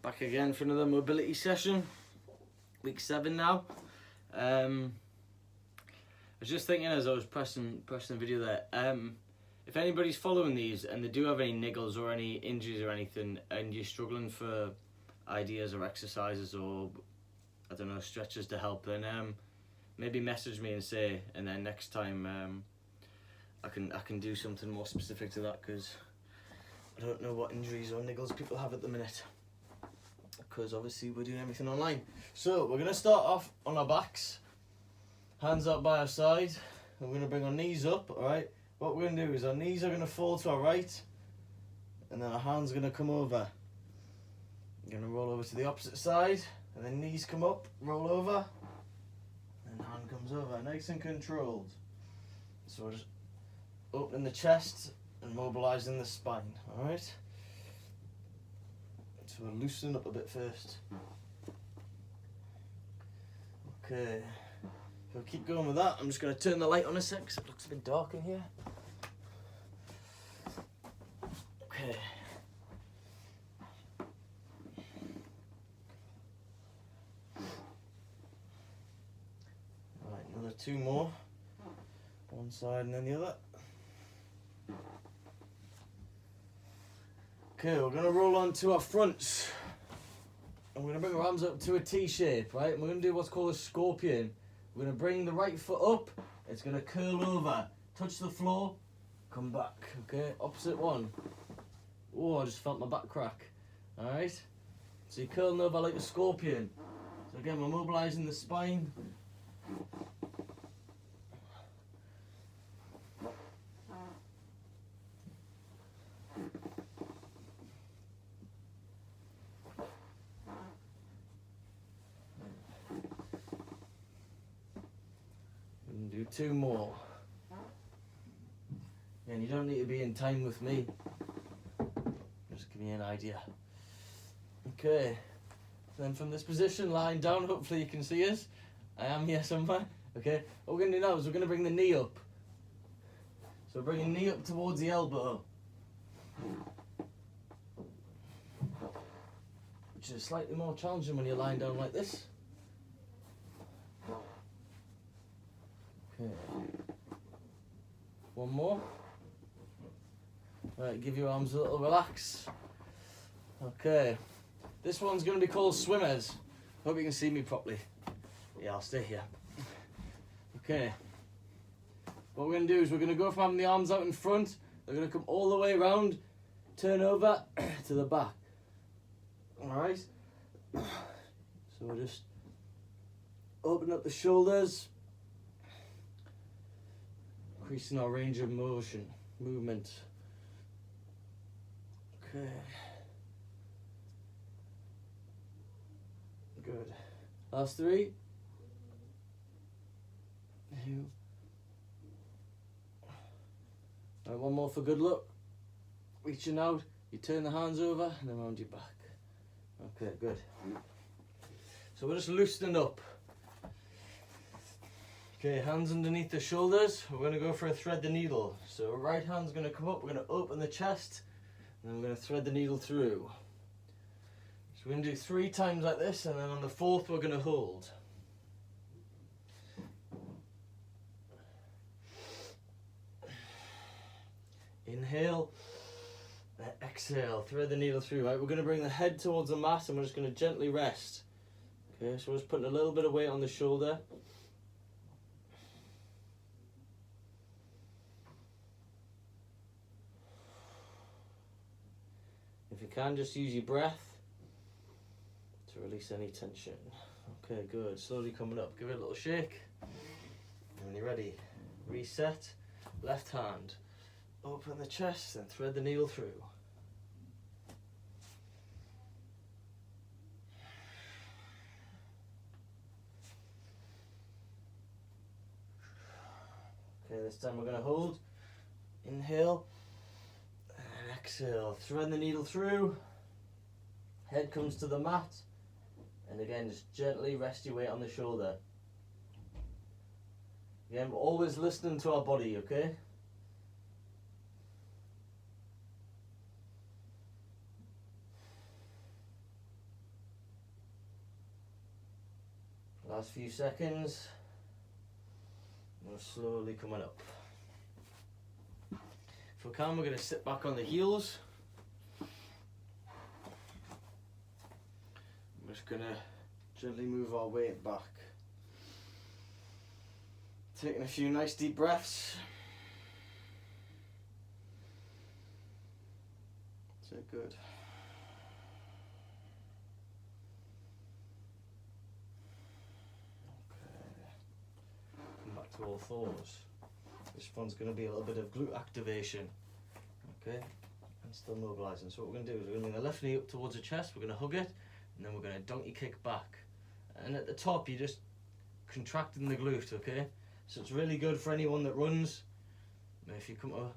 Back again for another mobility session. Week 7 now. I was just thinking as I was pressing the video there, if anybody's following these and they do have any niggles or any injuries or anything, and you're struggling for ideas or exercises or I don't know, stretches to help, then maybe message me and say, and then next time I can do something more specific to that, because I don't know what injuries or niggles people have at the minute, because obviously we're doing everything online. So we're going to start off on our backs, hands up by our side, and we're going to bring our knees up. Alright, what we're going to do is our knees are going to fall to our right, and then our hands are going to come over. We're going to roll over to the opposite side, and then knees come up, roll over, and hand comes over, nice and controlled. So we're just opening the chest and mobilising the spine, alright? So we're loosening up a bit first. Okay, so we'll keep going with that. I'm just going to turn the light on a sec because it looks a bit dark in here. Okay. Right, another 2 more. One side and then the other. Okay, we're going to roll on to our fronts. And we're going to bring our arms up to a T shape, right? And we're going to do what's called a scorpion. We're going to bring the right foot up. It's going to curl over, touch the floor, come back. Okay, opposite one. Oh, I just felt my back crack. Alright? So you're curling over like a scorpion. So again, we're mobilising the spine. Do 2 more. And you don't need to be in time with me. Just give me an idea. Okay. Then from this position, lying down, hopefully you can see us. I am here somewhere. Okay. What we're going to do now is we're going to bring the knee up. So bring the knee up towards the elbow. Which is slightly more challenging when you're lying down like this. Okay. 1 more. Right, give your arms a little relax. Okay. This one's going to be called swimmers. Hope you can see me properly. Yeah, I'll stay here. Okay. What we're going to do is we're going to go from having the arms out in front. They're going to come all the way around, turn over to the back. Alright? So we'll just open up the shoulders, increasing our range of movement. Okay. Good. Last 3. 2. Right, 1 more for good luck. Reaching out, you turn the hands over and around your back. Okay, good. So we're just loosening up. Okay, hands underneath the shoulders. We're going to go for a thread the needle. So right hand's going to come up, we're going to open the chest, and then we're going to thread the needle through. So we're going to do 3 times like this, and then on the 4th we're going to hold. Inhale, and exhale, thread the needle through. Right, we're going to bring the head towards the mat, and we're just going to gently rest. Okay, so we're just putting a little bit of weight on the shoulder. If you can, just use your breath to release any tension. Okay, good. Slowly coming up. Give it a little shake. And when you're ready, reset. Left hand. Open the chest and thread the needle through. Okay, this time we're going to hold. Inhale. And exhale. Thread the needle through. Head comes to the mat. And again, just gently rest your weight on the shoulder. Again, we're always listening to our body, okay? Last few seconds. We're slowly coming up. If we can, we're going to sit back on the heels. We're just going to gently move our weight back. Taking a few nice deep breaths. That's it, good. To all fours. This one's going to be a little bit of glute activation, okay, and still mobilizing. So what we're going to do is we're going to bring the left knee up towards the chest, we're going to hug it, and then we're going to donkey kick back. And at the top, you're just contracting the glute, okay? So it's really good for anyone that runs. If you come to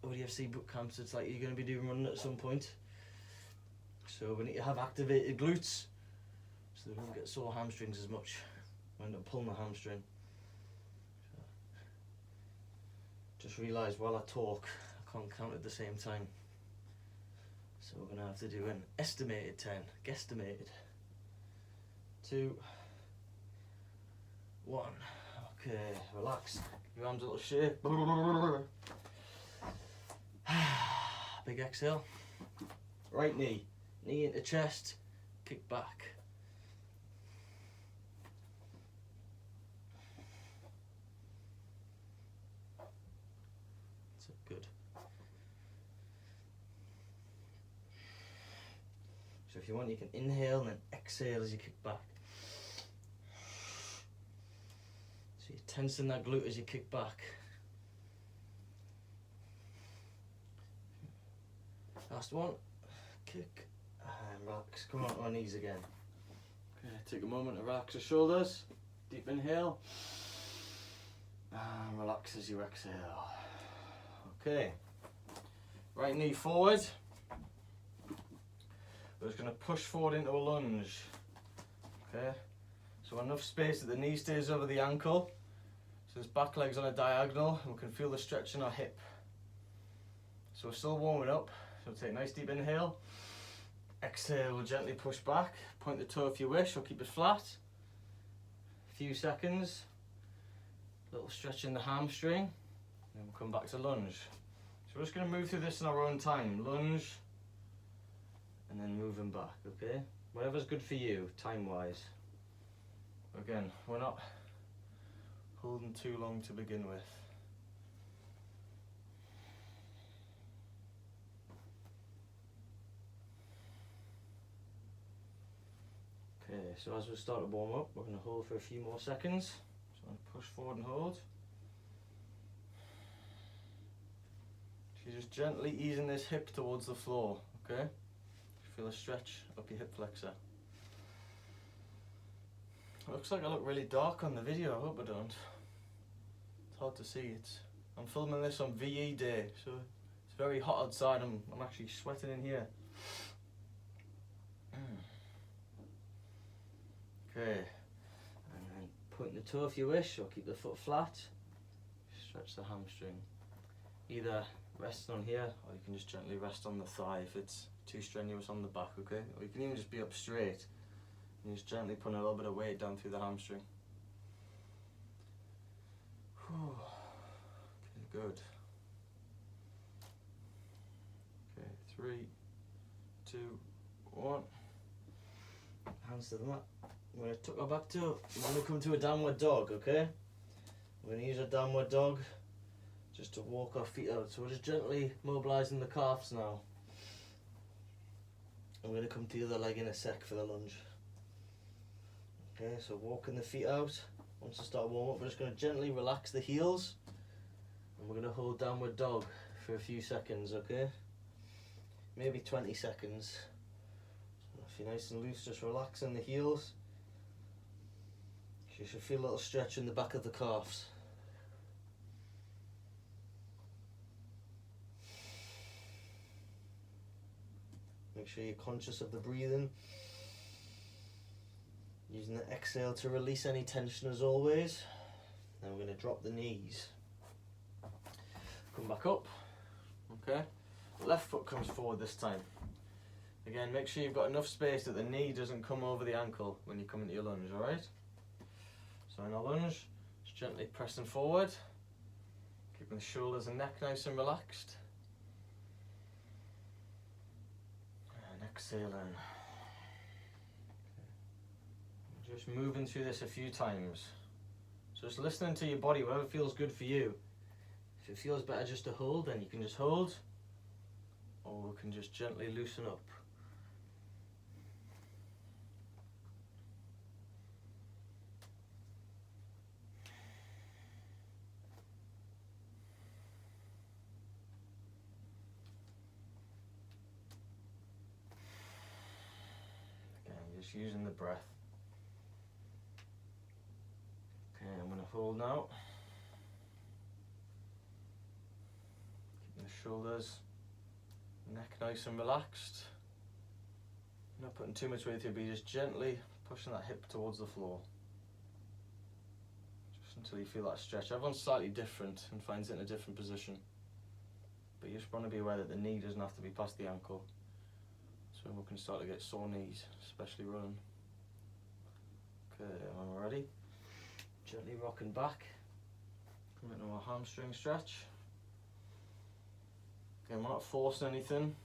ODFC boot camps, it's like you're going to be doing running at some point. So we need to have activated glutes so they don't get sore hamstrings as much. We end up pulling the hamstring. Just realised while I talk, I can't count at the same time. So we're going to have to do an estimated 10, guesstimated. 2, 1. Okay, relax. Your arms a little shake. Big exhale. Right knee. Knee into chest. Kick back. Good. So if you want, you can inhale and then exhale as you kick back. So you're tensing that glute as you kick back. Last one. Kick and relax. Come on to our knees again. Okay, take a moment to relax the shoulders. Deep inhale. And relax as you exhale. Okay, right knee forward. We're just going to push forward into a lunge. Okay, so enough space that the knee stays over the ankle. So this back leg's on a diagonal and we can feel the stretch in our hip. So we're still warming up. So take a nice deep inhale. Exhale, we'll gently push back. Point the toe if you wish or keep it flat. A few seconds. Little stretch in the hamstring. And we'll come back to lunge. So we're just going to move through this in our own time. Lunge, and then moving back, okay? Whatever's good for you, time-wise. Again, we're not holding too long to begin with. Okay, so as we start to warm up, we're going to hold for a few more seconds. So I'm going to push forward and hold. You're just gently easing this hip towards the floor, okay? Feel a stretch up your hip flexor. It looks like I look really dark on the video, I hope I don't. It's hard to see. I'm filming this on VE day, so it's very hot outside. I'm actually sweating in here. Okay, and then point the toe if you wish, or keep the foot flat. Stretch the hamstring. Either rest on here, or you can just gently rest on the thigh if it's too strenuous on the back, okay? Or you can even just be up straight and just gently put a little bit of weight down through the hamstring. Whew. Okay, good. Okay, 3, 2, 1. Hands to the mat. I'm going to tuck our back toe. We're going to come to a downward dog, okay? We're going to use a downward dog just to walk our feet out. So we're just gently mobilising the calves now. I'm going to come to the other leg in a sec for the lunge. Okay, so walking the feet out. Once I start warm up, we're just going to gently relax the heels. And we're going to hold downward dog for a few seconds, okay? Maybe 20 seconds. So if you're nice and loose, just relaxing the heels. You should feel a little stretch in the back of the calves. Make sure you're conscious of the breathing. Using the exhale to release any tension as always. Then we're going to drop the knees. Come back up. Okay. Left foot comes forward this time. Again, make sure you've got enough space that the knee doesn't come over the ankle when you come into your lunge, alright? So in a lunge, just gently pressing forward, keeping the shoulders and neck nice and relaxed. And exhaling. Just moving through this a few times. So just listening to your body, whatever feels good for you. If it feels better just to hold, then you can just hold, or we can just gently loosen up. Again, just using the breath. Okay, I'm going to hold now. Keeping the shoulders, neck nice and relaxed. Not putting too much weight through, but just gently pushing that hip towards the floor. Just until you feel that stretch. Everyone's slightly different and finds it in a different position. But you just want to be aware that the knee doesn't have to be past the ankle. So we can start to get sore knees, especially running. Okay, when we're ready, gently rocking back. Come into our hamstring stretch. Again, we're not forcing anything.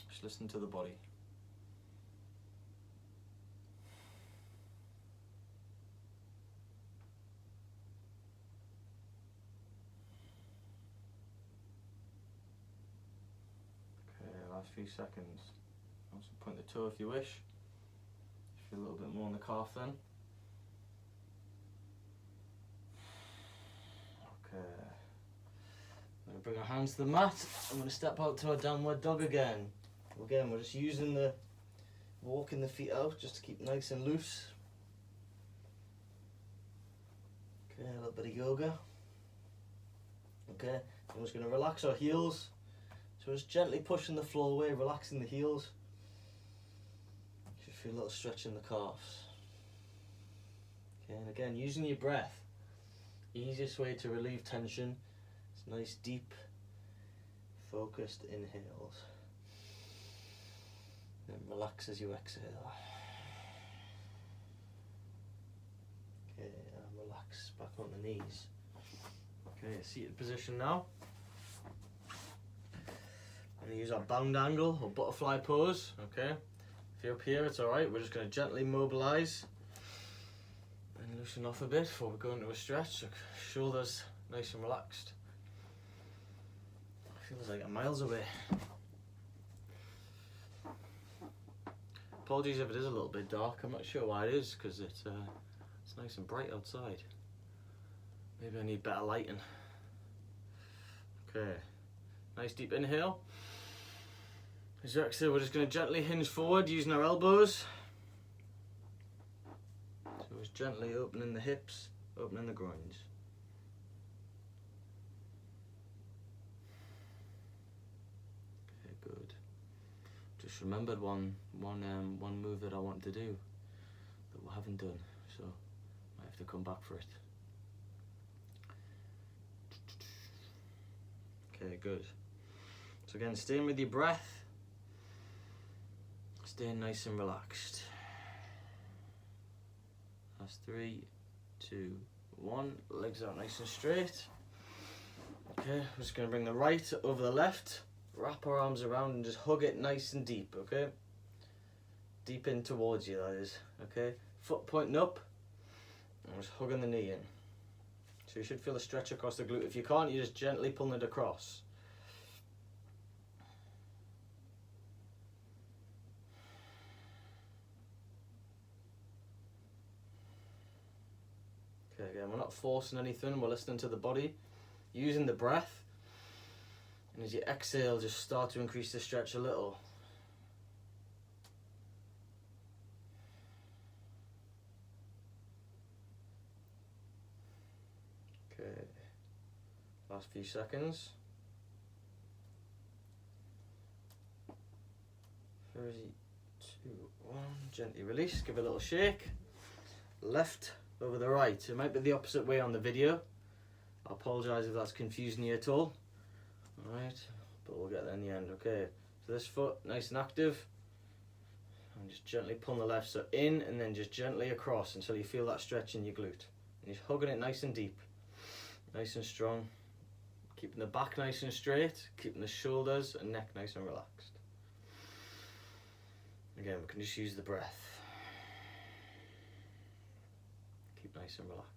Just listen to the body. Okay, last few seconds. Also point the toe if you wish. Feel a little bit more in the calf then. Okay. I'm going to bring our hands to the mat. I'm going to step out to our downward dog again. Again, we're just using the walking the feet out just to keep nice and loose. Okay, a little bit of yoga. Okay, I'm just going to relax our heels. So just gently pushing the floor away, relaxing the heels. Just feel a little stretch in the calves. Okay, and again, using your breath. Easiest way to relieve tension is nice, deep, focused inhales. And relax as you exhale. Okay, and relax back on the knees. Okay, seated position now. I'm going to use our bound angle or butterfly pose. Okay, if you're up here, it's alright. We're just going to gently mobilize and loosen off a bit before we go into a stretch. So shoulders nice and relaxed. Feels like I'm miles away. Apologies if it is a little bit dark. I'm not sure why it is, because it's nice and bright outside. Maybe I need better lighting. Okay, nice deep inhale. As you exhale, we're just going to gently hinge forward using our elbows. So it's gently opening the hips, opening the groins. Okay, good. Just remembered one move that I wanted to do that we haven't done, so I have to come back for it. Okay, good. So again, staying with your breath, staying nice and relaxed. That's 3, 2, 1. Legs out nice and straight. Okay, we're just going to bring the right over the left, wrap our arms around and just hug it nice and deep, okay? Deep in towards you, that is, okay? Foot pointing up, and just hugging the knee in. So you should feel a stretch across the glute. If you can't, you're just gently pulling it across. Okay, again, we're not forcing anything, we're listening to the body, using the breath. And as you exhale, just start to increase the stretch a little. Okay, last few seconds. 3, 2, 1, gently release, give it a little shake. Left over the right. It might be the opposite way on the video. I apologise if that's confusing you at all. Alright, but we'll get there in the end. Okay, so this foot nice and active. And just gently pull the left, so in and then just gently across until you feel that stretch in your glute. And just hugging it nice and deep, nice and strong. Keeping the back nice and straight, keeping the shoulders and neck nice and relaxed. Again, we can just use the breath. Keep nice and relaxed.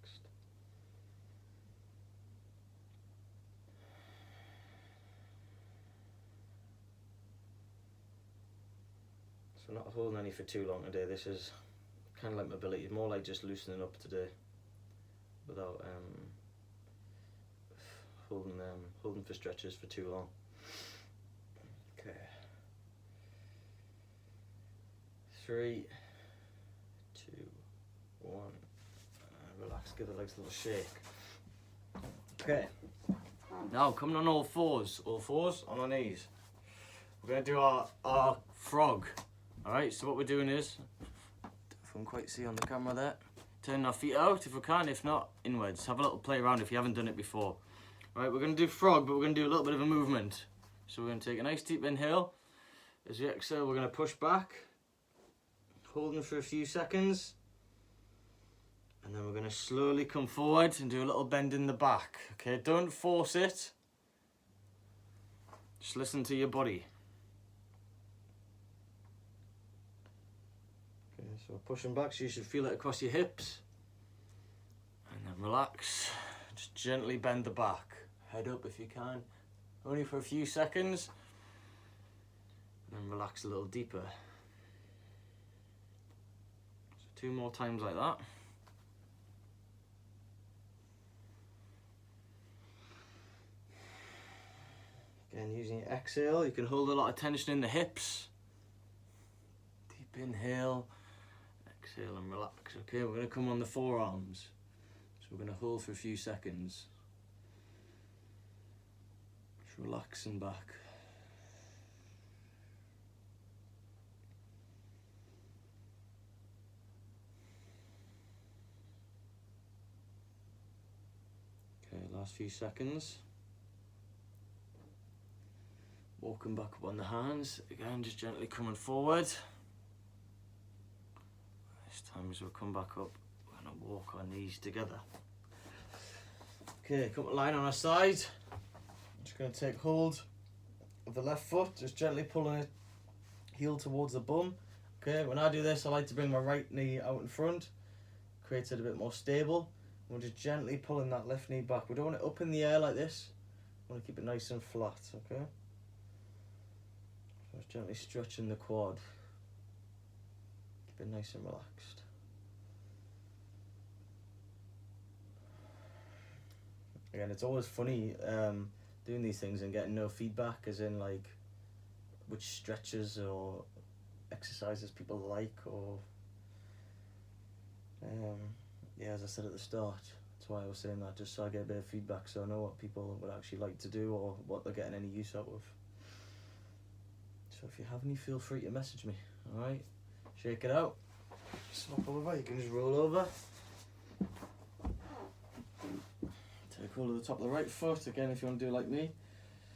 So not holding any for too long today. This is kind of like mobility, more like just loosening up today without holding for stretches for too long. Okay. 3, 2, 1. Relax, give the legs a little shake. Okay. Now coming on all fours on our knees. We're going to do our frog. Alright, so what we're doing is, if I can quite see on the camera there, turn our feet out if we can, if not, inwards. Have a little play around if you haven't done it before. Alright, we're going to do frog, but we're going to do a little bit of a movement. So we're going to take a nice deep inhale. As we exhale, we're going to push back, holding for a few seconds. And then we're going to slowly come forward and do a little bend in the back. Okay, don't force it. Just listen to your body. Okay, so we're pushing back, so you should feel it across your hips. And then relax. Just gently bend the back. Head up if you can. Only for a few seconds. And then relax a little deeper. So 2 more times like that. Again, using your exhale, you can hold a lot of tension in the hips. Deep inhale, exhale and relax. Okay, we're going to come on the forearms. So we're going to hold for a few seconds. Just relaxing back. Okay, last few seconds. Walking back up on the hands, again just gently coming forward. This time as we come back up, we're going to walk our knees together. Okay, come line on our side. Just going to take hold of the left foot, just gently pulling it heel towards the bum. Okay, when I do this, I like to bring my right knee out in front, creates it a bit more stable. We're just gently pulling that left knee back. We don't want it up in the air like this. We want to keep it nice and flat, okay? Just gently stretching the quad. Keep it nice and relaxed. Again, it's always funny doing these things and getting no feedback, as in like which stretches or exercises people like, or yeah, as I said at the start, that's why I was saying that, just so I get a bit of feedback, so I know what people would actually like to do or what they're getting any use out of. So if you have any, feel free to message me. Alright, shake it out, swap over, you can just roll over. Take hold of the top of the right foot, again if you want to do it like me.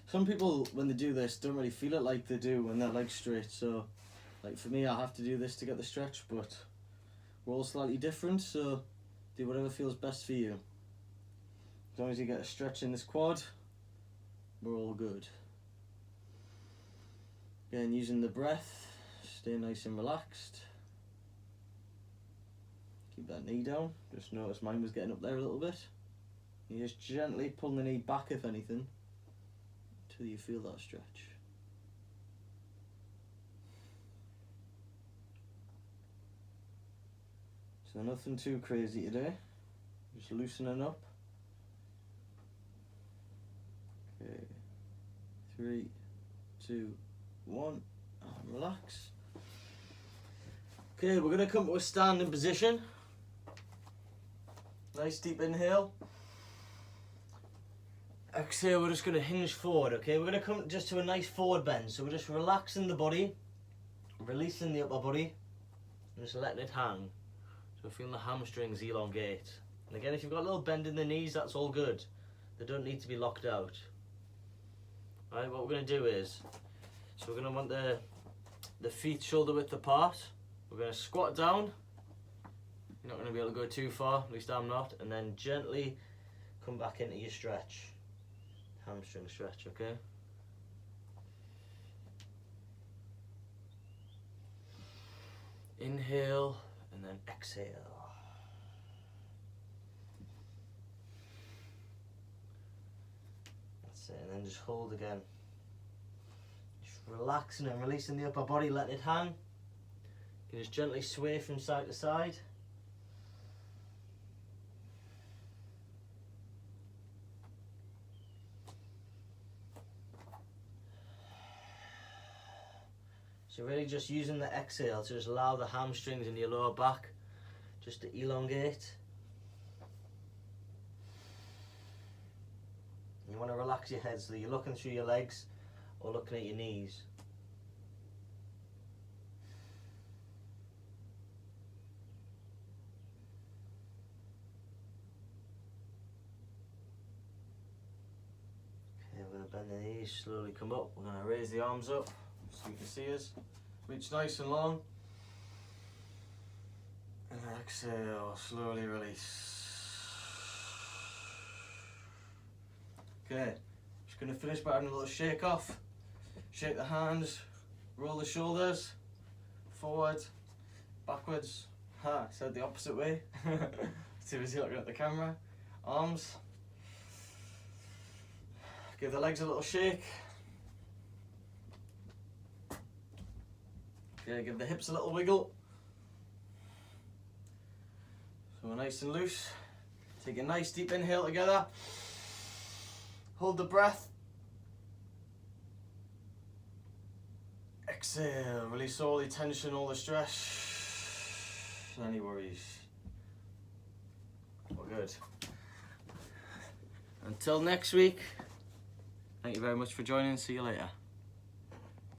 Some people, when they do this, don't really feel it like they do when their leg's straight, so like for me I have to do this to get the stretch, but we're all slightly different, so do whatever feels best for you. As long as you get a stretch in this quad, we're all good. Again, using the breath, stay nice and relaxed. Keep that knee down. Just notice mine was getting up there a little bit. You just gently pull the knee back, if anything, until you feel that stretch. So nothing too crazy today. Just loosening up. Okay. 3, 2, 1, and relax. Okay, we're going to come to a standing position. Nice deep inhale. Exhale, we're just going to hinge forward, okay? We're going to come just to a nice forward bend. So we're just relaxing the body, releasing the upper body, and just letting it hang. So feeling the hamstrings elongate. And again, if you've got a little bend in the knees, that's all good. They don't need to be locked out. Alright, what we're going to do is, so we're going to want the feet shoulder width apart. We're going to squat down. You're not going to be able to go too far, at least I'm not, and then gently come back into your stretch. Hamstring stretch, okay? Inhale and then exhale. That's it, and then just hold again. Just relaxing and releasing the upper body, letting it hang. You can just gently sway from side to side. So really just using the exhale to just allow the hamstrings in your lower back just to elongate. You want to relax your head so that you're looking through your legs or looking at your knees. Okay, we're going to bend the knees, slowly come up. We're going to raise the arms up so you can see us. Reach nice and long. And then exhale, slowly release. Okay, just going to finish by having a little shake off. Shake the hands, roll the shoulders, forward, backwards. Ha, I said the opposite way. Too busy looking at the camera. Arms. Give the legs a little shake. Okay, give the hips a little wiggle. So we're nice and loose. Take a nice deep inhale together. Hold the breath. Exhale, release all the tension, all the stress, any worries. All good. Until next week, thank you very much for joining. See you later.